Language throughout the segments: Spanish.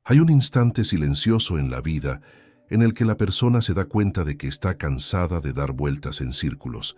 Hay un instante silencioso en la vida en el que la persona se da cuenta de que está cansada de dar vueltas en círculos.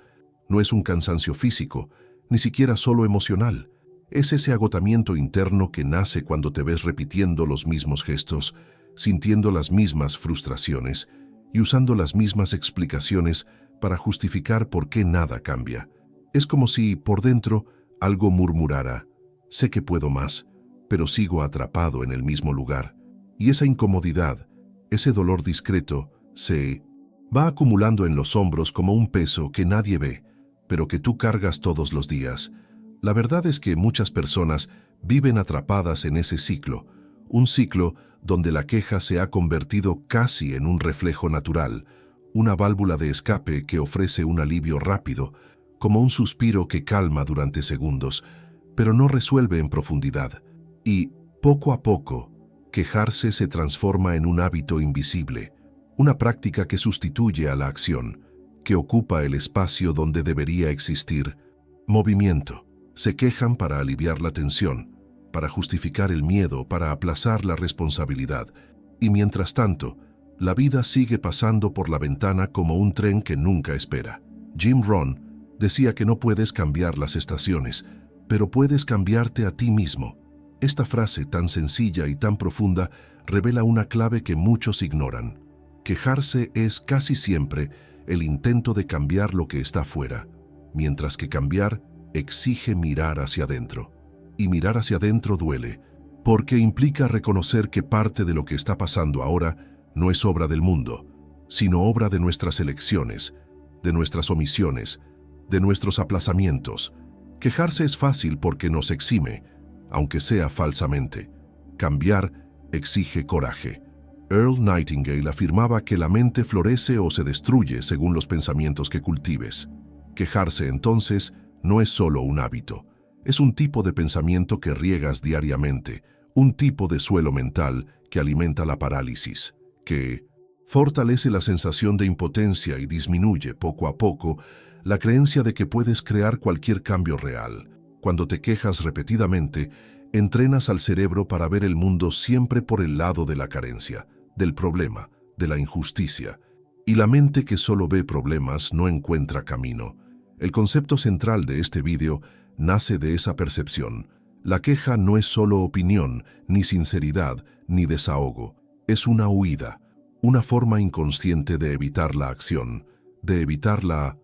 No es un cansancio físico, ni siquiera solo emocional. Es ese agotamiento interno que nace cuando te ves repitiendo los mismos gestos, sintiendo las mismas frustraciones y usando las mismas explicaciones para justificar por qué nada cambia. Es como si, por dentro, algo murmurara: sé que puedo más, pero sigo atrapado en el mismo lugar. Y esa incomodidad, ese dolor discreto, se va acumulando en los hombros como un peso que nadie ve, pero que tú cargas todos los días. La verdad es que muchas personas viven atrapadas en ese ciclo, un ciclo donde la queja se ha convertido casi en un reflejo natural, una válvula de escape que ofrece un alivio rápido, como un suspiro que calma durante segundos, pero no resuelve en profundidad. Y, poco a poco, quejarse se transforma en un hábito invisible, una práctica que sustituye a la acción, que ocupa el espacio donde debería existir movimiento. Se quejan para aliviar la tensión, para justificar el miedo, para aplazar la responsabilidad. Y mientras tanto, la vida sigue pasando por la ventana como un tren que nunca espera. Jim Rohn decía que no puedes cambiar las estaciones, pero puedes cambiarte a ti mismo. Esta frase tan sencilla y tan profunda revela una clave que muchos ignoran. Quejarse es casi siempre el intento de cambiar lo que está fuera, mientras que cambiar exige mirar hacia adentro. Y mirar hacia adentro duele, porque implica reconocer que parte de lo que está pasando ahora no es obra del mundo, sino obra de nuestras elecciones, de nuestras omisiones, de nuestros aplazamientos. Quejarse es fácil porque nos exime, aunque sea falsamente. Cambiar exige coraje. Earl Nightingale afirmaba que la mente florece o se destruye según los pensamientos que cultives. Quejarse, entonces, no es solo un hábito. Es un tipo de pensamiento que riegas diariamente, un tipo de suelo mental que alimenta la parálisis, que fortalece la sensación de impotencia y disminuye poco a poco la creencia de que puedes crear cualquier cambio real. Cuando te quejas repetidamente, entrenas al cerebro para ver el mundo siempre por el lado de la carencia, del problema, de la injusticia. Y la mente que solo ve problemas no encuentra camino. El concepto central de este vídeo nace de esa percepción. La queja no es solo opinión, ni sinceridad, ni desahogo. Es una huida, una forma inconsciente de evitar la acción, de evitar la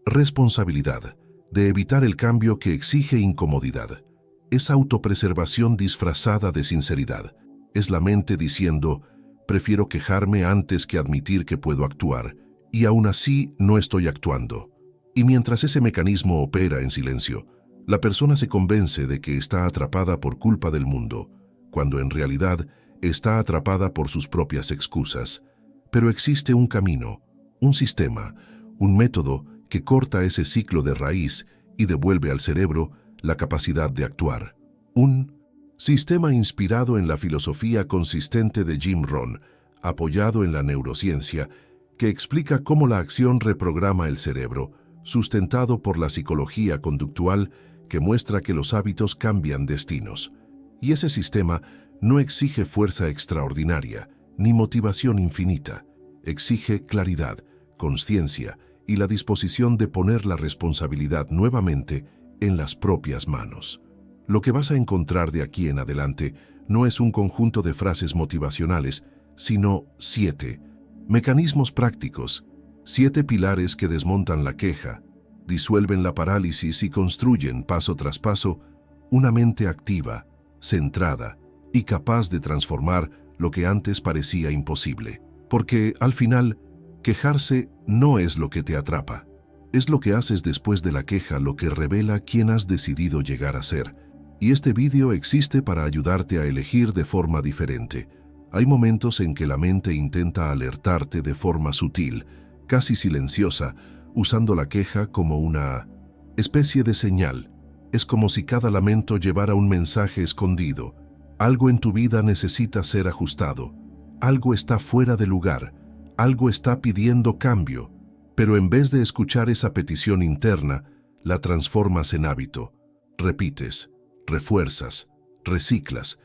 responsabilidad, de evitar el cambio que exige incomodidad. Es autopreservación disfrazada de sinceridad. Es la mente diciendo: prefiero quejarme antes que admitir que puedo actuar, y aún así no estoy actuando. Y mientras ese mecanismo opera en silencio, la persona se convence de que está atrapada por culpa del mundo, cuando en realidad está atrapada por sus propias excusas. Pero existe un camino, un sistema, un método que corta ese ciclo de raíz y devuelve al cerebro la capacidad de actuar. Un sistema inspirado en la filosofía consistente de Jim Rohn, apoyado en la neurociencia, que explica cómo la acción reprograma el cerebro, sustentado por la psicología conductual que muestra que los hábitos cambian destinos. Y ese sistema no exige fuerza extraordinaria, ni motivación infinita. Exige claridad, conciencia y la disposición de poner la responsabilidad nuevamente en las propias manos. Lo que vas a encontrar de aquí en adelante no es un conjunto de frases motivacionales, sino 7 mecanismos prácticos, 7 pilares que desmontan la queja, disuelven la parálisis y construyen, paso tras paso, una mente activa, centrada y capaz de transformar lo que antes parecía imposible. Porque, al final, quejarse no es lo que te atrapa. Es lo que haces después de la queja lo que revela quién has decidido llegar a ser. Y este vídeo existe para ayudarte a elegir de forma diferente. Hay momentos en que la mente intenta alertarte de forma sutil, casi silenciosa, usando la queja como una especie de señal. Es como si cada lamento llevara un mensaje escondido. Algo en tu vida necesita ser ajustado. Algo está fuera de lugar. Algo está pidiendo cambio. Pero en vez de escuchar esa petición interna, la transformas en hábito. Repites, refuerzas, reciclas.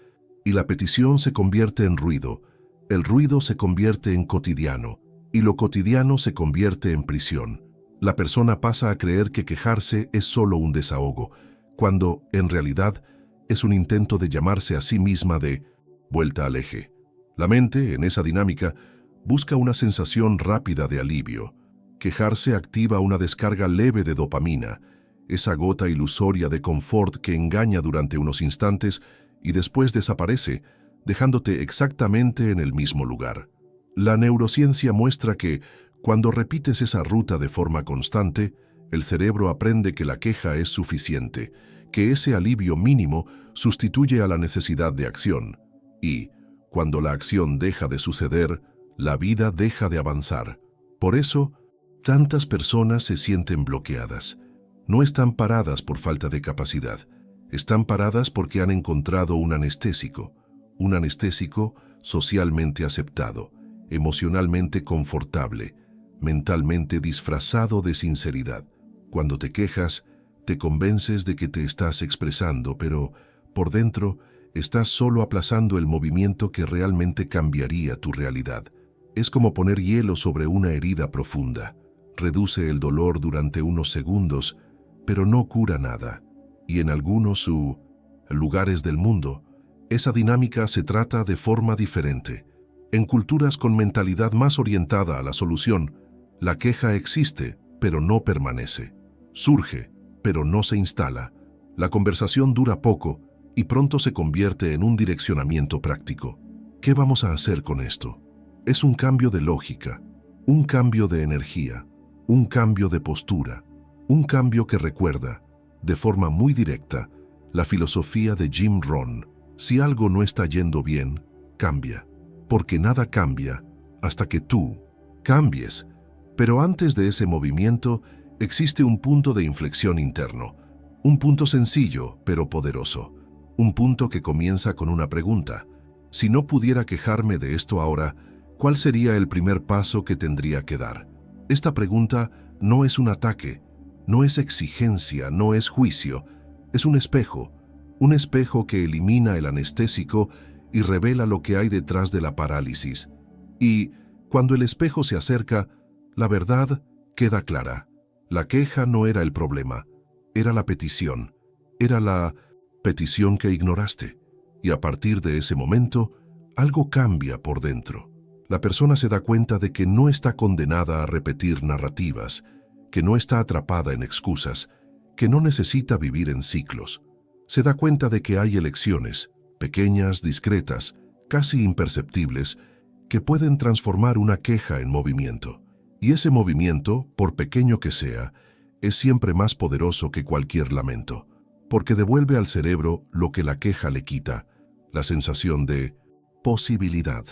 y la petición se convierte en ruido, el ruido se convierte en cotidiano, y lo cotidiano se convierte en prisión. La persona pasa a creer que quejarse es solo un desahogo, cuando, en realidad, es un intento de llamarse a sí misma de vuelta al eje. La mente, en esa dinámica, busca una sensación rápida de alivio. Quejarse activa una descarga leve de dopamina, esa gota ilusoria de confort que engaña durante unos instantes y después desaparece, dejándote exactamente en el mismo lugar. La neurociencia muestra que, cuando repites esa ruta de forma constante, el cerebro aprende que la queja es suficiente, que ese alivio mínimo sustituye a la necesidad de acción. Y, cuando la acción deja de suceder, la vida deja de avanzar. Por eso, tantas personas se sienten bloqueadas. No están paradas por falta de capacidad. Están paradas porque han encontrado un anestésico socialmente aceptado, emocionalmente confortable, mentalmente disfrazado de sinceridad. Cuando te quejas, te convences de que te estás expresando, pero por dentro estás solo aplazando el movimiento que realmente cambiaría tu realidad. Es como poner hielo sobre una herida profunda. Reduce el dolor durante unos segundos, pero no cura nada. Y en algunos lugares del mundo, esa dinámica se trata de forma diferente. En culturas con mentalidad más orientada a la solución, la queja existe, pero no permanece. Surge, pero no se instala. La conversación dura poco y pronto se convierte en un direccionamiento práctico. ¿Qué vamos a hacer con esto? Es un cambio de lógica, un cambio de energía, un cambio de postura, un cambio que recuerda, de forma muy directa, la filosofía de Jim Rohn. Si algo no está yendo bien, cambia, porque nada cambia hasta que tú cambies. Pero antes de ese movimiento existe un punto de inflexión interno, un punto sencillo pero poderoso, un punto que comienza con una pregunta. Si no pudiera quejarme de esto ahora, ¿cuál sería el primer paso que tendría que dar? Esta pregunta no es un ataque, no es exigencia, no es juicio, es un espejo que elimina el anestésico y revela lo que hay detrás de la parálisis. Y, cuando el espejo se acerca, la verdad queda clara. La queja no era el problema, era la petición que ignoraste. Y a partir de ese momento, algo cambia por dentro. La persona se da cuenta de que no está condenada a repetir narrativas, que no está atrapada en excusas, que no necesita vivir en ciclos. Se da cuenta de que hay elecciones, pequeñas, discretas, casi imperceptibles, que pueden transformar una queja en movimiento. Y ese movimiento, por pequeño que sea, es siempre más poderoso que cualquier lamento, porque devuelve al cerebro lo que la queja le quita, la sensación de posibilidad,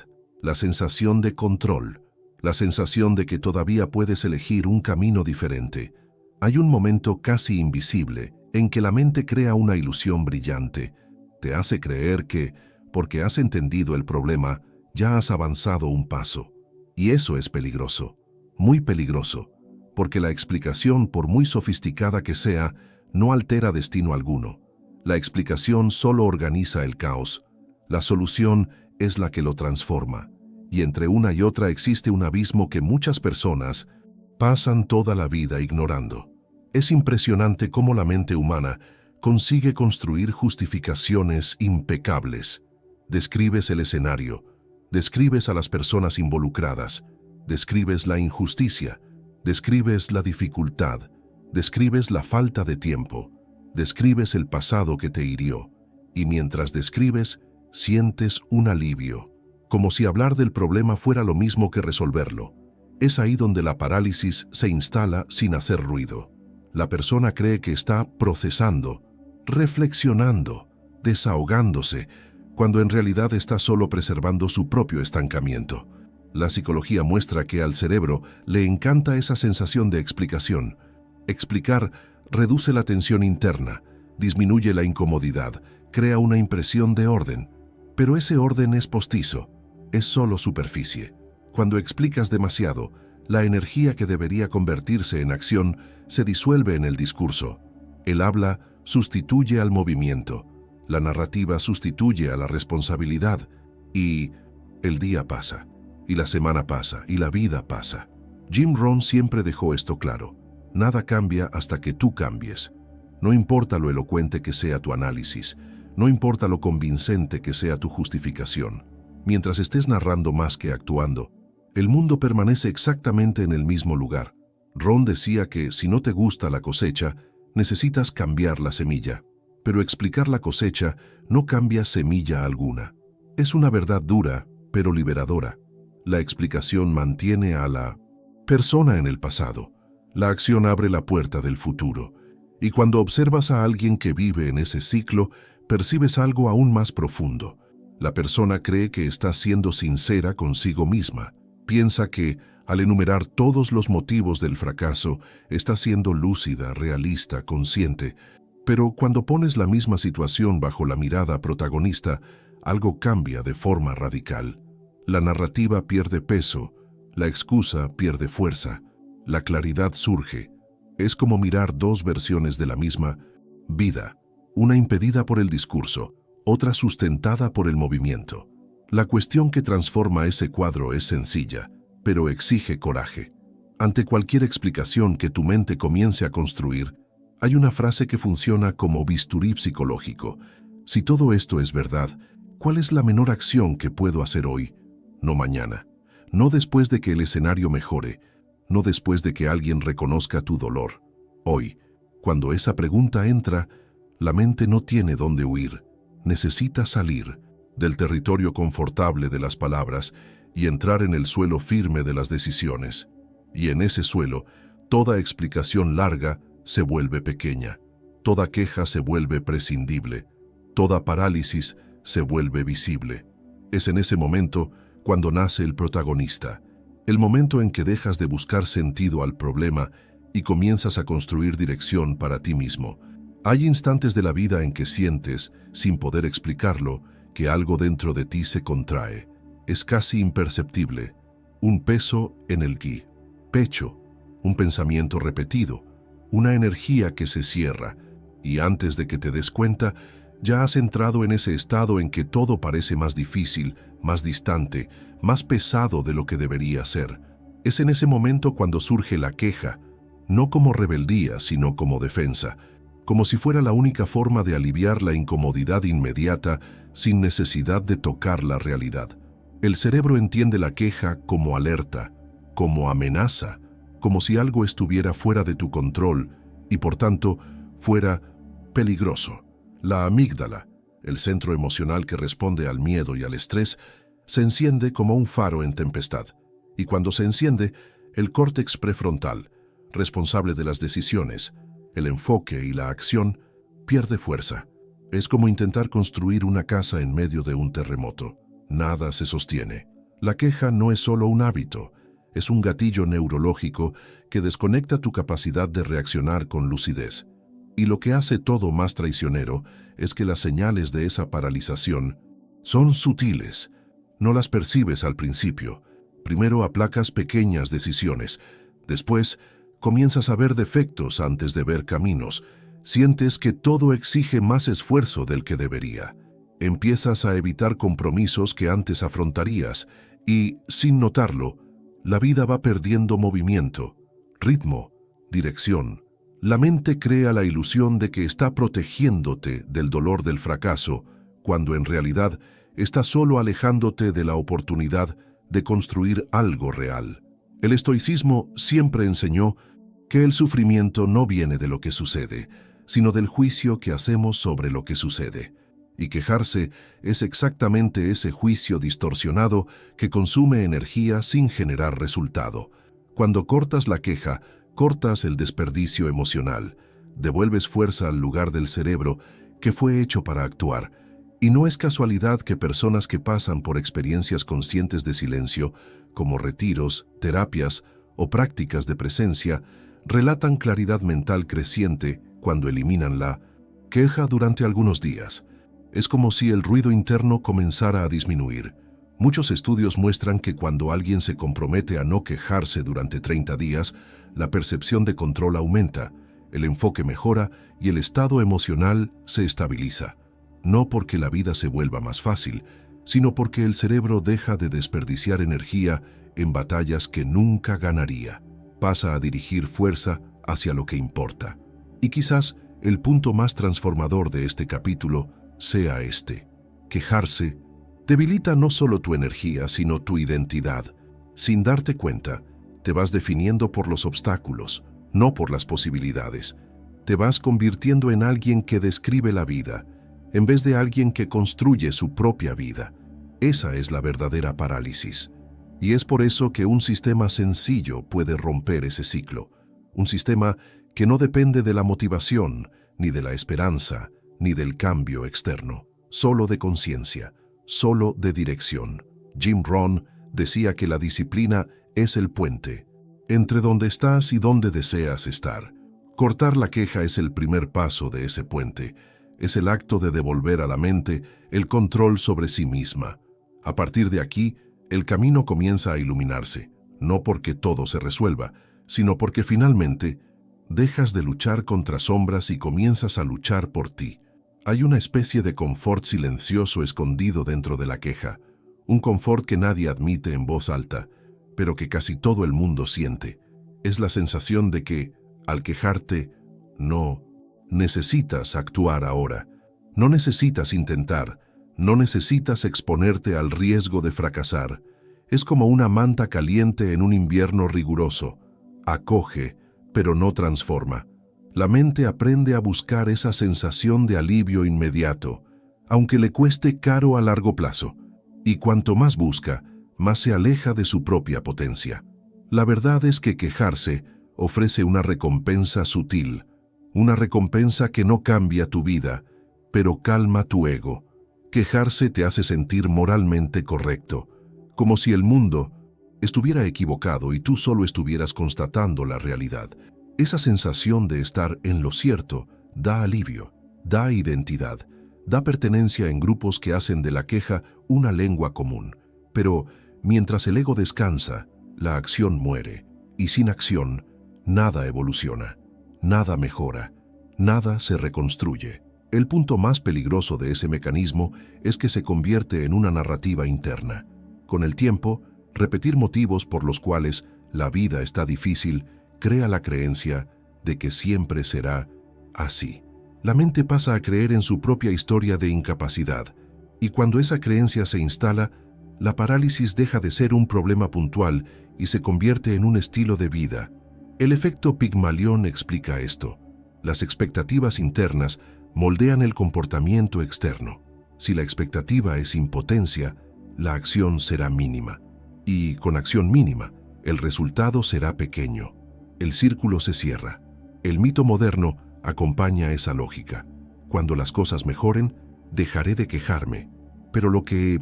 la sensación de control, la sensación de que todavía puedes elegir un camino diferente. Hay un momento casi invisible en que la mente crea una ilusión brillante. Te hace creer que, porque has entendido el problema, ya has avanzado un paso. Y eso es peligroso, muy peligroso, porque la explicación, por muy sofisticada que sea, no altera destino alguno. La explicación solo organiza el caos. La solución es la que lo transforma. Y entre una y otra existe un abismo que muchas personas pasan toda la vida ignorando. Es impresionante cómo la mente humana consigue construir justificaciones impecables. Describes el escenario, describes a las personas involucradas, describes la injusticia, describes la dificultad, describes la falta de tiempo, describes el pasado que te hirió, y mientras describes, sientes un alivio, como si hablar del problema fuera lo mismo que resolverlo. Es ahí donde la parálisis se instala sin hacer ruido. La persona cree que está procesando, reflexionando, desahogándose, cuando en realidad está solo preservando su propio estancamiento. La psicología muestra que al cerebro le encanta esa sensación de explicación. Explicar reduce la tensión interna, disminuye la incomodidad, crea una impresión de orden. Pero ese orden es postizo, es solo superficie. Cuando explicas demasiado, la energía que debería convertirse en acción se disuelve en el discurso. El habla sustituye al movimiento. La narrativa sustituye a la responsabilidad y el día pasa, y la semana pasa, y la vida pasa. Jim Rohn siempre dejó esto claro. Nada cambia hasta que tú cambies. No importa lo elocuente que sea tu análisis, no importa lo convincente que sea tu justificación. Mientras estés narrando más que actuando, el mundo permanece exactamente en el mismo lugar. Rohn decía que si no te gusta la cosecha, necesitas cambiar la semilla. Pero explicar la cosecha no cambia semilla alguna. Es una verdad dura, pero liberadora. La explicación mantiene a la persona en el pasado. La acción abre la puerta del futuro. Y cuando observas a alguien que vive en ese ciclo, percibes algo aún más profundo. La persona cree que está siendo sincera consigo misma. Piensa que, al enumerar todos los motivos del fracaso, está siendo lúcida, realista, consciente. Pero cuando pones la misma situación bajo la mirada protagonista, algo cambia de forma radical. La narrativa pierde peso, la excusa pierde fuerza, la claridad surge. Es como mirar dos versiones de la misma vida, una impedida por el discurso, otra sustentada por el movimiento. La cuestión que transforma ese cuadro es sencilla, pero exige coraje. Ante cualquier explicación que tu mente comience a construir, hay una frase que funciona como bisturí psicológico. Si todo esto es verdad, ¿cuál es la menor acción que puedo hacer hoy? No mañana. No después de que el escenario mejore. No después de que alguien reconozca tu dolor. Hoy, cuando esa pregunta entra, la mente no tiene dónde huir. Necesita salir del territorio confortable de las palabras y entrar en el suelo firme de las decisiones. Y en ese suelo, toda explicación larga se vuelve pequeña, toda queja se vuelve prescindible, toda parálisis se vuelve visible. Es en ese momento cuando nace el protagonista, el momento en que dejas de buscar sentido al problema y comienzas a construir dirección para ti mismo. Hay instantes de la vida en que sientes, sin poder explicarlo, que algo dentro de ti se contrae. Es casi imperceptible. Un peso en el pecho, un pensamiento repetido, una energía que se cierra, y antes de que te des cuenta, ya has entrado en ese estado en que todo parece más difícil, más distante, más pesado de lo que debería ser. Es en ese momento cuando surge la queja, no como rebeldía, sino como defensa, como si fuera la única forma de aliviar la incomodidad inmediata sin necesidad de tocar la realidad. El cerebro entiende la queja como alerta, como amenaza, como si algo estuviera fuera de tu control y por tanto fuera peligroso. La amígdala, el centro emocional que responde al miedo y al estrés, se enciende como un faro en tempestad. Y cuando se enciende, el córtex prefrontal, responsable de las decisiones, el enfoque y la acción, pierde fuerza. Es como intentar construir una casa en medio de un terremoto. Nada se sostiene. La queja no es solo un hábito, es un gatillo neurológico que desconecta tu capacidad de reaccionar con lucidez. Y lo que hace todo más traicionero es que las señales de esa paralización son sutiles. No las percibes al principio. Primero aplacas pequeñas decisiones. Después, comienzas a ver defectos antes de ver caminos. Sientes que todo exige más esfuerzo del que debería. Empiezas a evitar compromisos que antes afrontarías y, sin notarlo, la vida va perdiendo movimiento, ritmo, dirección. La mente crea la ilusión de que está protegiéndote del dolor del fracaso, cuando en realidad está solo alejándote de la oportunidad de construir algo real. El estoicismo siempre enseñó que el sufrimiento no viene de lo que sucede, sino del juicio que hacemos sobre lo que sucede. Y quejarse es exactamente ese juicio distorsionado que consume energía sin generar resultado. Cuando cortas la queja, cortas el desperdicio emocional, devuelves fuerza al lugar del cerebro que fue hecho para actuar. Y no es casualidad que personas que pasan por experiencias conscientes de silencio, como retiros, terapias o prácticas de presencia, relatan claridad mental creciente cuando eliminan la queja durante algunos días. Es como si el ruido interno comenzara a disminuir. Muchos estudios muestran que cuando alguien se compromete a no quejarse durante 30 días, la percepción de control aumenta, el enfoque mejora y el estado emocional se estabiliza. no porque la vida se vuelva más fácil, sino porque el cerebro deja de desperdiciar energía en batallas que nunca ganaría. Pasa a dirigir fuerza hacia lo que importa. Y quizás el punto más transformador de este capítulo sea este. Quejarse debilita no solo tu energía, sino tu identidad. Sin darte cuenta, te vas definiendo por los obstáculos, no por las posibilidades. Te vas convirtiendo en alguien que describe la vida, en vez de alguien que construye su propia vida. Esa es la verdadera parálisis. Y es por eso que un sistema sencillo puede romper ese ciclo. Un sistema que no depende de la motivación, ni de la esperanza, ni del cambio externo. Solo de conciencia, solo de dirección. Jim Rohn decía que la disciplina es el puente entre donde estás y donde deseas estar. Cortar la queja es el primer paso de ese puente. Es el acto de devolver a la mente el control sobre sí misma. A partir de aquí, el camino comienza a iluminarse, no porque todo se resuelva, sino porque finalmente dejas de luchar contra sombras y comienzas a luchar por ti. Hay una especie de confort silencioso escondido dentro de la queja, un confort que nadie admite en voz alta, pero que casi todo el mundo siente. Es la sensación de que, al quejarte, no necesitas actuar ahora, no necesitas intentar, no necesitas exponerte al riesgo de fracasar. Es como una manta caliente en un invierno riguroso. Acoge, pero no transforma. La mente aprende a buscar esa sensación de alivio inmediato, aunque le cueste caro a largo plazo. Y cuanto más busca, más se aleja de su propia potencia. La verdad es que quejarse ofrece una recompensa sutil, una recompensa que no cambia tu vida, pero calma tu ego. Quejarse te hace sentir moralmente correcto, como si el mundo estuviera equivocado y tú solo estuvieras constatando la realidad. Esa sensación de estar en lo cierto da alivio, da identidad, da pertenencia en grupos que hacen de la queja una lengua común. Pero mientras el ego descansa, la acción muere, y sin acción, nada evoluciona, nada mejora, nada se reconstruye. El punto más peligroso de ese mecanismo es que se convierte en una narrativa interna. Con el tiempo, repetir motivos por los cuales la vida está difícil crea la creencia de que siempre será así. La mente pasa a creer en su propia historia de incapacidad, y cuando esa creencia se instala, la parálisis deja de ser un problema puntual y se convierte en un estilo de vida. El efecto Pigmalión explica esto. Las expectativas internas moldean el comportamiento externo. Si la expectativa es impotencia, la acción será mínima. Y con acción mínima, el resultado será pequeño. El círculo se cierra. El mito moderno acompaña esa lógica. Cuando las cosas mejoren, dejaré de quejarme. Pero lo que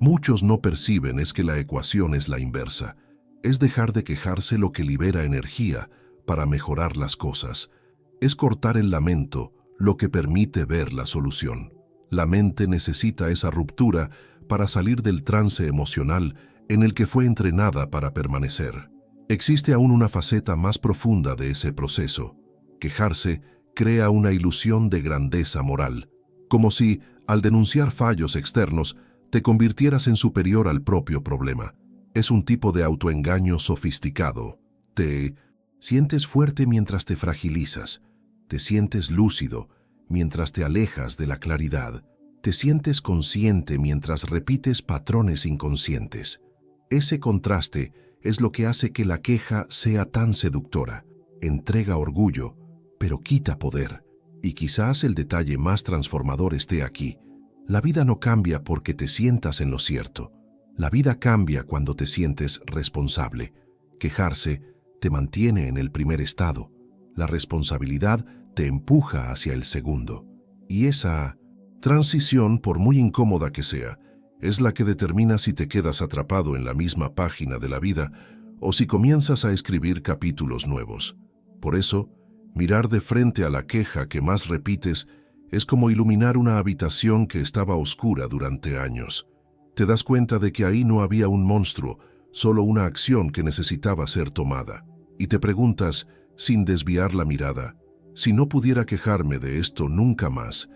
muchos no perciben es que la ecuación es la inversa. Es dejar de quejarse lo que libera energía para mejorar las cosas. Es cortar el lamento lo que permite ver la solución. La mente necesita esa ruptura para salir del trance emocional en el que fue entrenada para permanecer. Existe aún una faceta más profunda de ese proceso. Quejarse crea una ilusión de grandeza moral, como si, al denunciar fallos externos, te convirtieras en superior al propio problema. Es un tipo de autoengaño sofisticado. Te sientes fuerte mientras te fragilizas. Te sientes lúcido mientras te alejas de la claridad. Te sientes consciente mientras repites patrones inconscientes. Ese contraste es lo que hace que la queja sea tan seductora. Entrega orgullo, pero quita poder. Y quizás el detalle más transformador esté aquí. La vida no cambia porque te sientas en lo cierto. La vida cambia cuando te sientes responsable. Quejarse te mantiene en el primer estado. La responsabilidad te empuja hacia el segundo. Y esa transición, por muy incómoda que sea, es la que determina si te quedas atrapado en la misma página de la vida o si comienzas a escribir capítulos nuevos. Por eso, mirar de frente a la queja que más repites es como iluminar una habitación que estaba oscura durante años. Te das cuenta de que ahí no había un monstruo, solo una acción que necesitaba ser tomada. Y te preguntas, sin desviar la mirada, si no pudiera quejarme de esto nunca más,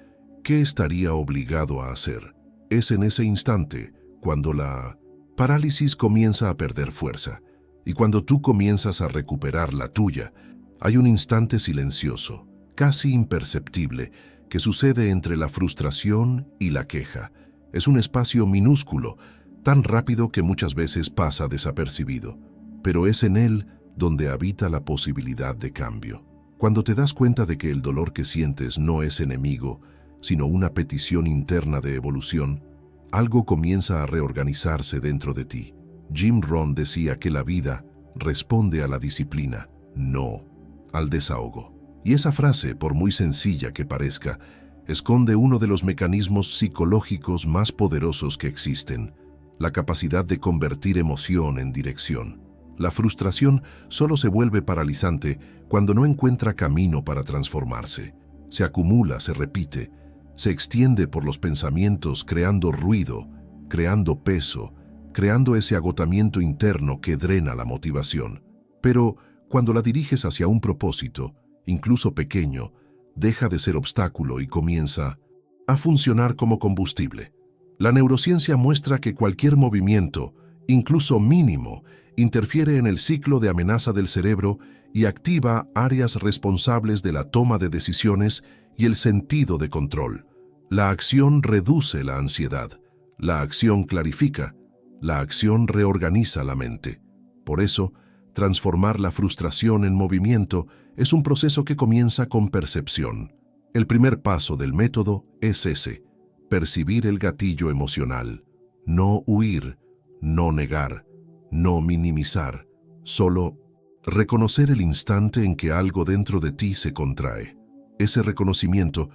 qué estaría obligado a hacer. Es en ese instante cuando la parálisis comienza a perder fuerza, y cuando tú comienzas a recuperar la tuya, hay un instante silencioso, casi imperceptible, que sucede entre la frustración y la queja. Es un espacio minúsculo, tan rápido que muchas veces pasa desapercibido, pero es en él donde habita la posibilidad de cambio. Cuando te das cuenta de que el dolor que sientes no es enemigo, sino una petición interna de evolución, algo comienza a reorganizarse dentro de ti. Jim Rohn decía que la vida responde a la disciplina, no al desahogo. Y esa frase, por muy sencilla que parezca, esconde uno de los mecanismos psicológicos más poderosos que existen, la capacidad de convertir emoción en dirección. La frustración solo se vuelve paralizante cuando no encuentra camino para transformarse. Se acumula, se repite, se extiende por los pensamientos creando ruido, creando peso, creando ese agotamiento interno que drena la motivación. Pero cuando la diriges hacia un propósito, incluso pequeño, deja de ser obstáculo y comienza a funcionar como combustible. La neurociencia muestra que cualquier movimiento, incluso mínimo, interfiere en el ciclo de amenaza del cerebro y activa áreas responsables de la toma de decisiones y el sentido de control. La acción reduce la ansiedad, la acción clarifica, la acción reorganiza la mente. Por eso, transformar la frustración en movimiento es un proceso que comienza con percepción. El primer paso del método es ese: percibir el gatillo emocional. No huir, no negar, no minimizar, solo reconocer el instante en que algo dentro de ti se contrae. Ese reconocimiento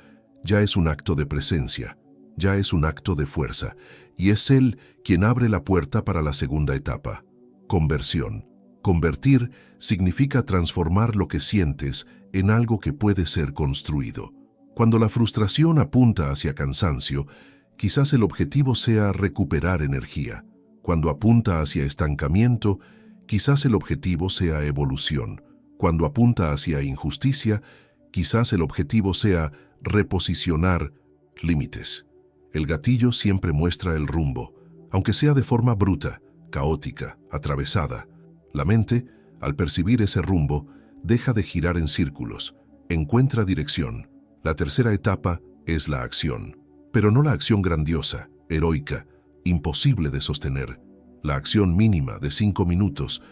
ya es un acto de presencia, ya es un acto de fuerza, y es él quien abre la puerta para la segunda etapa: conversión. Convertir significa transformar lo que sientes en algo que puede ser construido. Cuando la frustración apunta hacia cansancio, quizás el objetivo sea recuperar energía. Cuando apunta hacia estancamiento, quizás el objetivo sea evolución. Cuando apunta hacia injusticia, quizás el objetivo sea reposicionar límites. El gatillo siempre muestra el rumbo, aunque sea de forma bruta, caótica, atravesada. La mente, al percibir ese rumbo, deja de girar en círculos, encuentra dirección. La tercera etapa es la acción, pero no la acción grandiosa, heroica, imposible de sostener. La acción mínima de 5 minutos,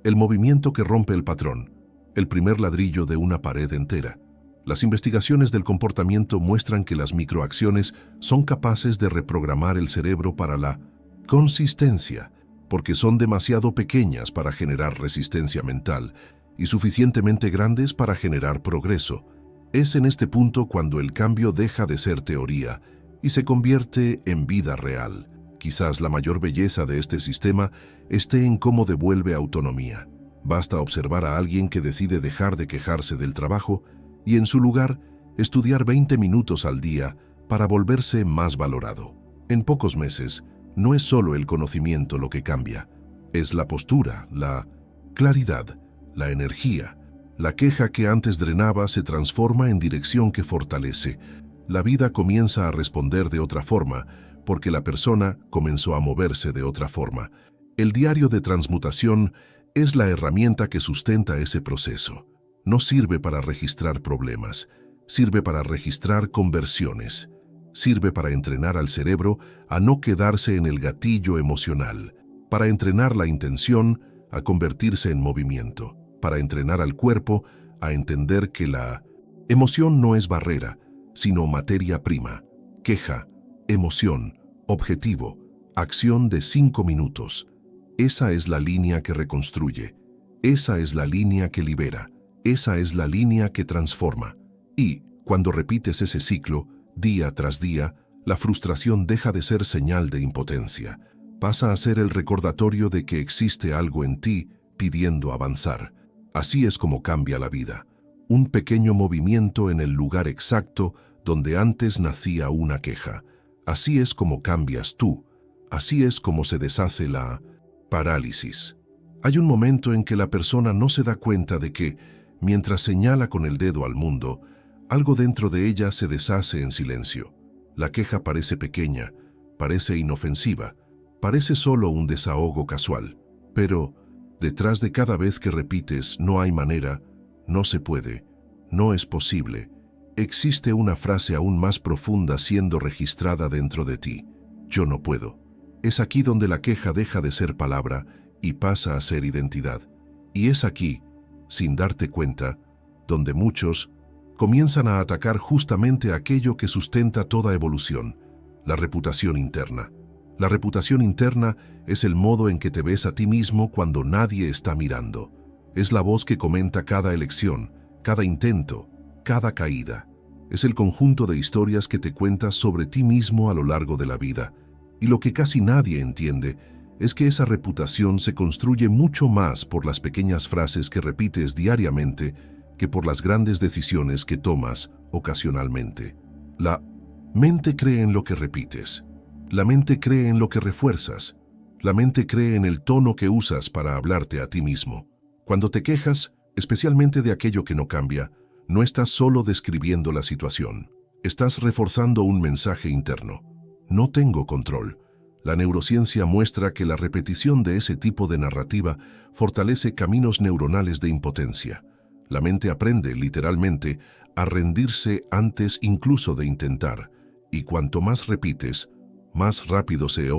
el movimiento que rompe el patrón, el primer ladrillo de una pared entera. Las investigaciones del comportamiento muestran que las microacciones son capaces de reprogramar el cerebro para la consistencia, porque son demasiado pequeñas para generar resistencia mental y suficientemente grandes para generar progreso. Es en este punto cuando el cambio deja de ser teoría y se convierte en vida real. Quizás la mayor belleza de este sistema esté en cómo devuelve autonomía. Basta observar a alguien que decide dejar de quejarse del trabajo y en su lugar estudiar 20 minutos al día para volverse más valorado. En pocos meses, no es solo el conocimiento lo que cambia, es la postura, la claridad, la energía. La queja que antes drenaba se transforma en dirección que fortalece. La vida comienza a responder de otra forma, porque la persona comenzó a moverse de otra forma. El diario de transmutación es la herramienta que sustenta ese proceso. No sirve para registrar problemas, sirve para registrar conversiones. Sirve para entrenar al cerebro a no quedarse en el gatillo emocional, para entrenar la intención a convertirse en movimiento, para entrenar al cuerpo a entender que la emoción no es barrera, sino materia prima. Queja, emoción, objetivo, acción de 5 minutos. Esa es la línea que reconstruye, esa es la línea que libera, esa es la línea que transforma. Y, cuando repites ese ciclo, día tras día, la frustración deja de ser señal de impotencia. Pasa a ser el recordatorio de que existe algo en ti pidiendo avanzar. Así es como cambia la vida. Un pequeño movimiento en el lugar exacto donde antes nacía una queja. Así es como cambias tú. Así es como se deshace la parálisis. Hay un momento en que la persona no se da cuenta de que, mientras señala con el dedo al mundo, algo dentro de ella se deshace en silencio. La queja parece pequeña, parece inofensiva, parece solo un desahogo casual, pero detrás de cada vez que repites "no hay manera", "no se puede", "no es posible", existe una frase aún más profunda siendo registrada dentro de ti: "yo no puedo". Es aquí donde la queja deja de ser palabra y pasa a ser identidad. Y es aquí, sin darte cuenta, donde muchos comienzan a atacar justamente aquello que sustenta toda evolución: la reputación interna. La reputación interna es el modo en que te ves a ti mismo cuando nadie está mirando. Es la voz que comenta cada elección, cada intento, cada caída. Es el conjunto de historias que te cuentas sobre ti mismo a lo largo de la vida. Y lo que casi nadie entiende es que esa reputación se construye mucho más por las pequeñas frases que repites diariamente que por las grandes decisiones que tomas ocasionalmente. La mente cree en lo que repites. La mente cree en lo que refuerzas. La mente cree en el tono que usas para hablarte a ti mismo. Cuando te quejas, especialmente de aquello que no cambia, no estás solo describiendo la situación. Estás reforzando un mensaje interno: no tengo control. La neurociencia muestra que la repetición de ese tipo de narrativa fortalece caminos neuronales de impotencia. La mente aprende, literalmente, a rendirse antes incluso de intentar, y cuanto más repites, más rápido se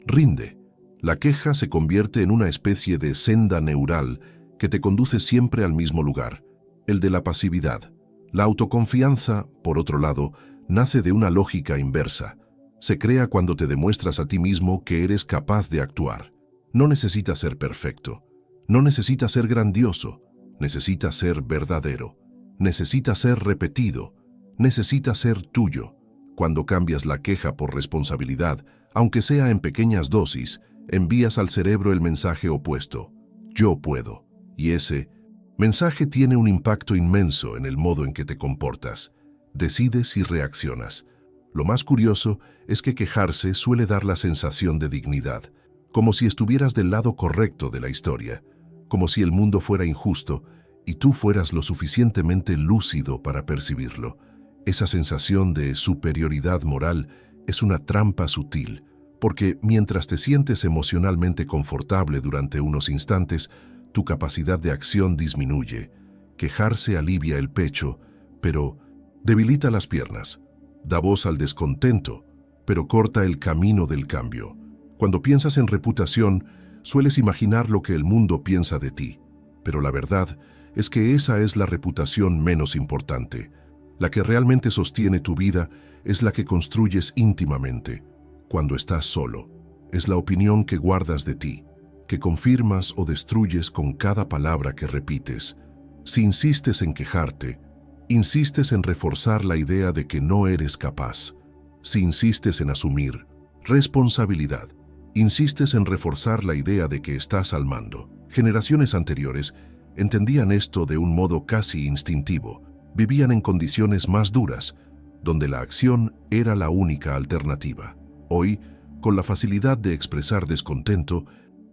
rinde. La queja se convierte en una especie de senda neural que te conduce siempre al mismo lugar, el de la pasividad. La autoconfianza, por otro lado, nace de una lógica inversa. Se crea cuando te demuestras a ti mismo que eres capaz de actuar. No necesitas ser perfecto. No necesitas ser grandioso. Necesitas ser verdadero. Necesitas ser repetido. Necesitas ser tuyo. Cuando cambias la queja por responsabilidad, aunque sea en pequeñas dosis, envías al cerebro el mensaje opuesto: yo puedo. Y ese mensaje tiene un impacto inmenso en el modo en que te comportas. Decides y reaccionas. Lo más curioso es que quejarse suele dar la sensación de dignidad, como si estuvieras del lado correcto de la historia, como si el mundo fuera injusto y tú fueras lo suficientemente lúcido para percibirlo. Esa sensación de superioridad moral es una trampa sutil, porque mientras te sientes emocionalmente confortable durante unos instantes, tu capacidad de acción disminuye. Quejarse alivia el pecho, pero debilita las piernas. Da voz al descontento, pero corta el camino del cambio. Cuando piensas en reputación, sueles imaginar lo que el mundo piensa de ti, pero la verdad es que esa es la reputación menos importante. La que realmente sostiene tu vida es la que construyes íntimamente, cuando estás solo. Es la opinión que guardas de ti, que confirmas o destruyes con cada palabra que repites. Si insistes en quejarte, insistes en reforzar la idea de que no eres capaz. Si insistes en asumir responsabilidad, insistes en reforzar la idea de que estás al mando. Generaciones anteriores entendían esto de un modo casi instintivo. Vivían en condiciones más duras, donde la acción era la única alternativa. Hoy, con la facilidad de expresar descontento,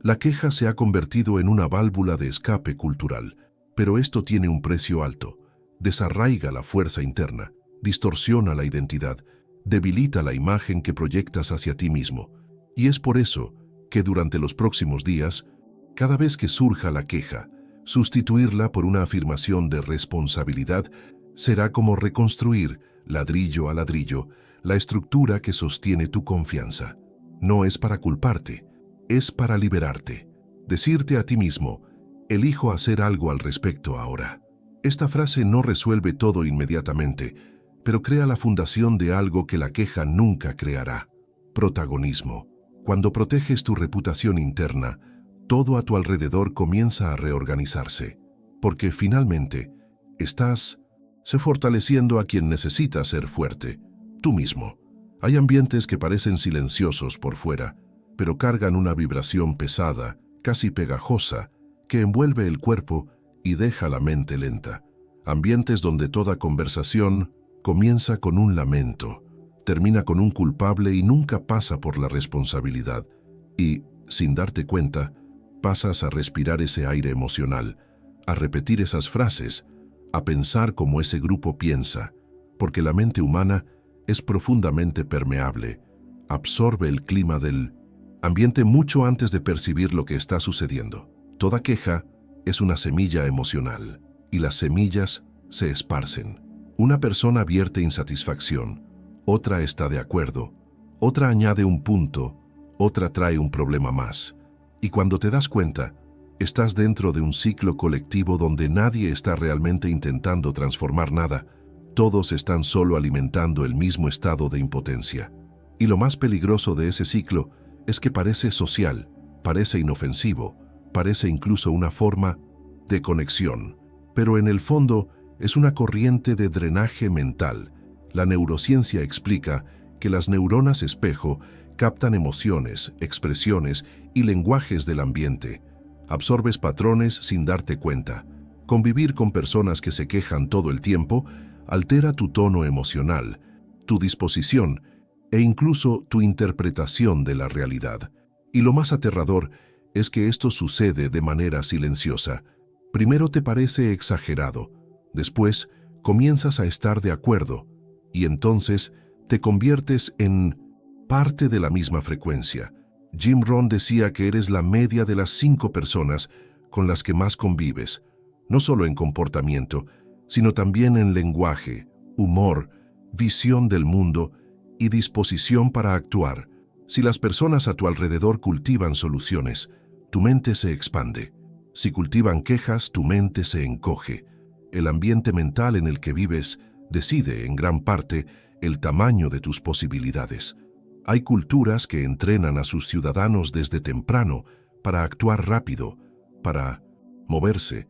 la queja se ha convertido en una válvula de escape cultural. Pero esto tiene un precio alto. Desarraiga la fuerza interna, distorsiona la identidad, debilita la imagen que proyectas hacia ti mismo. Y es por eso que durante los próximos días, cada vez que surja la queja, sustituirla por una afirmación de responsabilidad será como reconstruir, ladrillo a ladrillo, la estructura que sostiene tu confianza. No es para culparte, es para liberarte. Decirte a ti mismo: elijo hacer algo al respecto ahora. Esta frase no resuelve todo inmediatamente, pero crea la fundación de algo que la queja nunca creará: protagonismo. Cuando proteges tu reputación interna, todo a tu alrededor comienza a reorganizarse, porque finalmente estás fortaleciendo a quien necesita ser fuerte, tú mismo. Hay ambientes que parecen silenciosos por fuera, pero cargan una vibración pesada, casi pegajosa, que envuelve el cuerpo y deja la mente lenta. Ambientes donde toda conversación comienza con un lamento, termina con un culpable y nunca pasa por la responsabilidad. Y, sin darte cuenta, pasas a respirar ese aire emocional, a repetir esas frases, a pensar como ese grupo piensa, porque la mente humana es profundamente permeable, absorbe el clima del ambiente mucho antes de percibir lo que está sucediendo. Toda queja es una semilla emocional, y las semillas se esparcen. Una persona vierte insatisfacción, otra está de acuerdo, otra añade un punto, otra trae un problema más. Y cuando te das cuenta, estás dentro de un ciclo colectivo donde nadie está realmente intentando transformar nada. Todos están solo alimentando el mismo estado de impotencia. Y lo más peligroso de ese ciclo es que parece social, parece inofensivo, parece incluso una forma de conexión. Pero en el fondo es una corriente de drenaje mental. La neurociencia explica que las neuronas espejo captan emociones, expresiones y lenguajes del ambiente. Absorbes patrones sin darte cuenta. Convivir con personas que se quejan todo el tiempo altera tu tono emocional, tu disposición e incluso tu interpretación de la realidad. Y lo más aterrador es que esto sucede de manera silenciosa. Primero te parece exagerado, después comienzas a estar de acuerdo y entonces te conviertes en parte de la misma frecuencia. Jim Rohn decía que eres la media de las 5 personas con las que más convives, no solo en comportamiento, sino también en lenguaje, humor, visión del mundo y disposición para actuar. Si las personas a tu alrededor cultivan soluciones, tu mente se expande. Si cultivan quejas, tu mente se encoge. El ambiente mental en el que vives decide, en gran parte, el tamaño de tus posibilidades. Hay culturas que entrenan a sus ciudadanos desde temprano para actuar rápido, para moverse,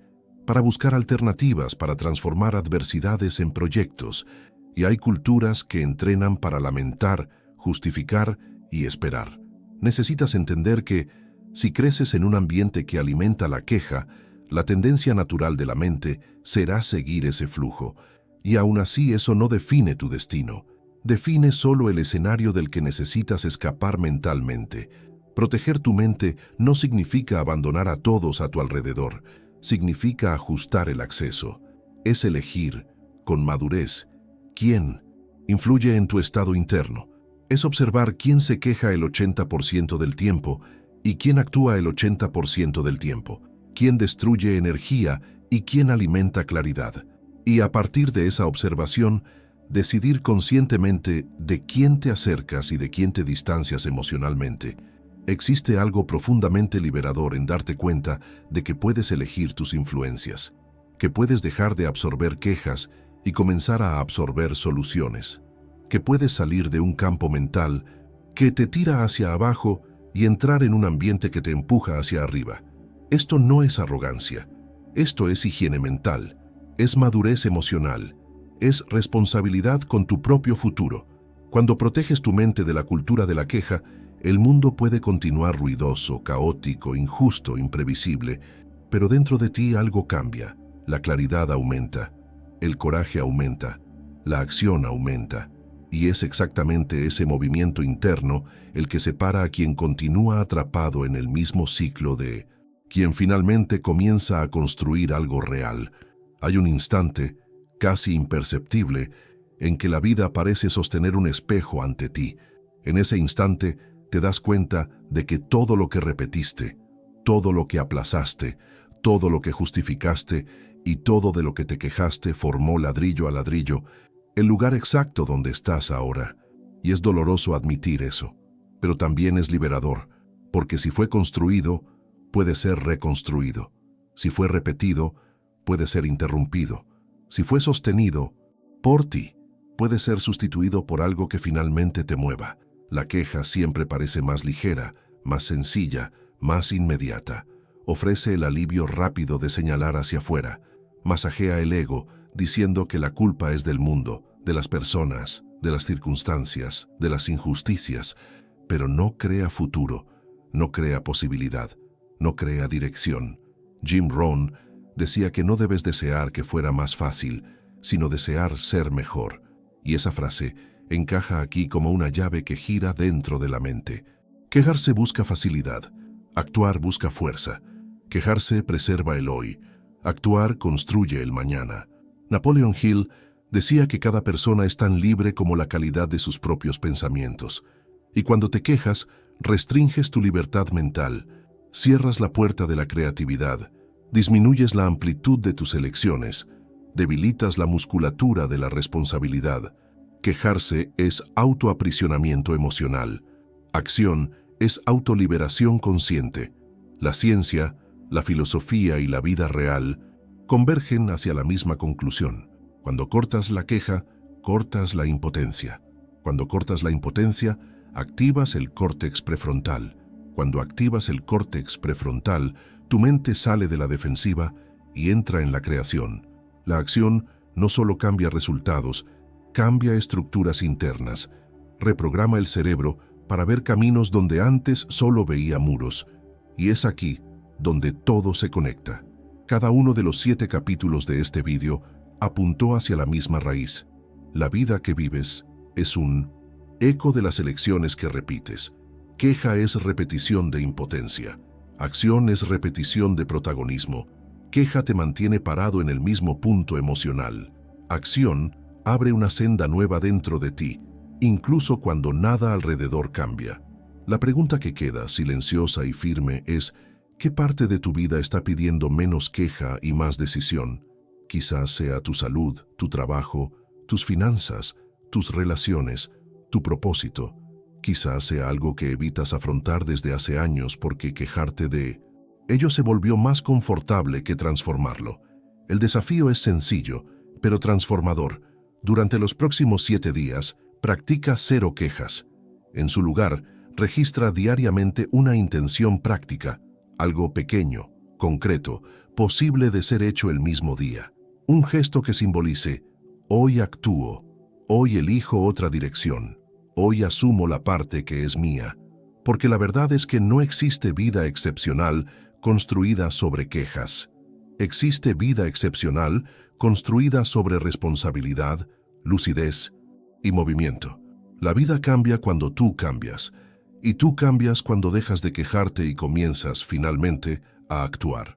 para buscar alternativas, para transformar adversidades en proyectos. Y hay culturas que entrenan para lamentar, justificar y esperar. Necesitas entender que, si creces en un ambiente que alimenta la queja, la tendencia natural de la mente será seguir ese flujo. Y aún así eso no define tu destino. Define solo el escenario del que necesitas escapar mentalmente. Proteger tu mente no significa abandonar a todos a tu alrededor. Significa ajustar el acceso. Es elegir, con madurez, quién influye en tu estado interno. Es observar quién se queja el 80% del tiempo y quién actúa el 80% del tiempo. Quién destruye energía y quién alimenta claridad. Y a partir de esa observación, decidir conscientemente de quién te acercas y de quién te distancias emocionalmente. Existe algo profundamente liberador en darte cuenta de que puedes elegir tus influencias, que puedes dejar de absorber quejas y comenzar a absorber soluciones, que puedes salir de un campo mental que te tira hacia abajo y entrar en un ambiente que te empuja hacia arriba. Esto no es arrogancia, esto es higiene mental, es madurez emocional, es responsabilidad con tu propio futuro. Cuando proteges tu mente de la cultura de la queja, el mundo puede continuar ruidoso, caótico, injusto, imprevisible, pero dentro de ti algo cambia. La claridad aumenta, el coraje aumenta, la acción aumenta, y es exactamente ese movimiento interno el que separa a quien continúa atrapado en el mismo ciclo de quien finalmente comienza a construir algo real. Hay un instante, casi imperceptible, en que la vida parece sostener un espejo ante ti. En ese instante te das cuenta de que todo lo que repetiste, todo lo que aplazaste, todo lo que justificaste y todo de lo que te quejaste formó ladrillo a ladrillo el lugar exacto donde estás ahora. Y es doloroso admitir eso, pero también es liberador, porque si fue construido, puede ser reconstruido. Si fue repetido, puede ser interrumpido. Si fue sostenido por ti, puede ser sustituido por algo que finalmente te mueva. La queja siempre parece más ligera, más sencilla, más inmediata. Ofrece el alivio rápido de señalar hacia afuera. Masajea el ego, diciendo que la culpa es del mundo, de las personas, de las circunstancias, de las injusticias, pero no crea futuro, no crea posibilidad, no crea dirección. Jim Rohn decía que no debes desear que fuera más fácil, sino desear ser mejor. Y esa frase encaja aquí como una llave que gira dentro de la mente. Quejarse busca facilidad, actuar busca fuerza. Quejarse preserva el hoy, actuar construye el mañana. Napoleon Hill Decía que cada persona es tan libre como la calidad de sus propios pensamientos. Y cuando te quejas, restringes tu libertad mental, cierras la puerta de la creatividad, disminuyes la amplitud de tus elecciones, debilitas la musculatura de la responsabilidad. Quejarse es autoaprisionamiento emocional. Acción es autoliberación consciente. La ciencia, la filosofía y la vida real convergen hacia la misma conclusión. Cuando cortas la queja, cortas la impotencia. Cuando cortas la impotencia, activas el córtex prefrontal. Cuando activas el córtex prefrontal, tu mente sale de la defensiva y entra en la creación. La acción no solo cambia resultados, cambia estructuras internas, reprograma el cerebro para ver caminos donde antes solo veía muros. Y es aquí donde todo se conecta. Cada uno de los 7 capítulos de este vídeo apuntó hacia la misma raíz. La vida que vives es un eco de las elecciones que repites. Queja es repetición de impotencia. Acción es repetición de protagonismo. Queja te mantiene parado en el mismo punto emocional. Acción abre una senda nueva dentro de ti, incluso cuando nada alrededor cambia. La pregunta que queda, silenciosa y firme, es: ¿qué parte de tu vida está pidiendo menos queja y más decisión? Quizás sea tu salud, tu trabajo, tus finanzas, tus relaciones, tu propósito. Quizás sea algo que evitas afrontar desde hace años porque quejarte de ello se volvió más confortable que transformarlo. El desafío es sencillo, pero transformador. Durante los próximos 7 días, practica 0 quejas. En su lugar, registra diariamente una intención práctica, algo pequeño, concreto, posible de ser hecho el mismo día. Un gesto que simbolice: hoy actúo, hoy elijo otra dirección, hoy asumo la parte que es mía. Porque la verdad es que no existe vida excepcional construida sobre quejas. Existe vida excepcional construida sobre responsabilidad, lucidez y movimiento. La vida cambia cuando tú cambias, y tú cambias cuando dejas de quejarte y comienzas, finalmente, a actuar.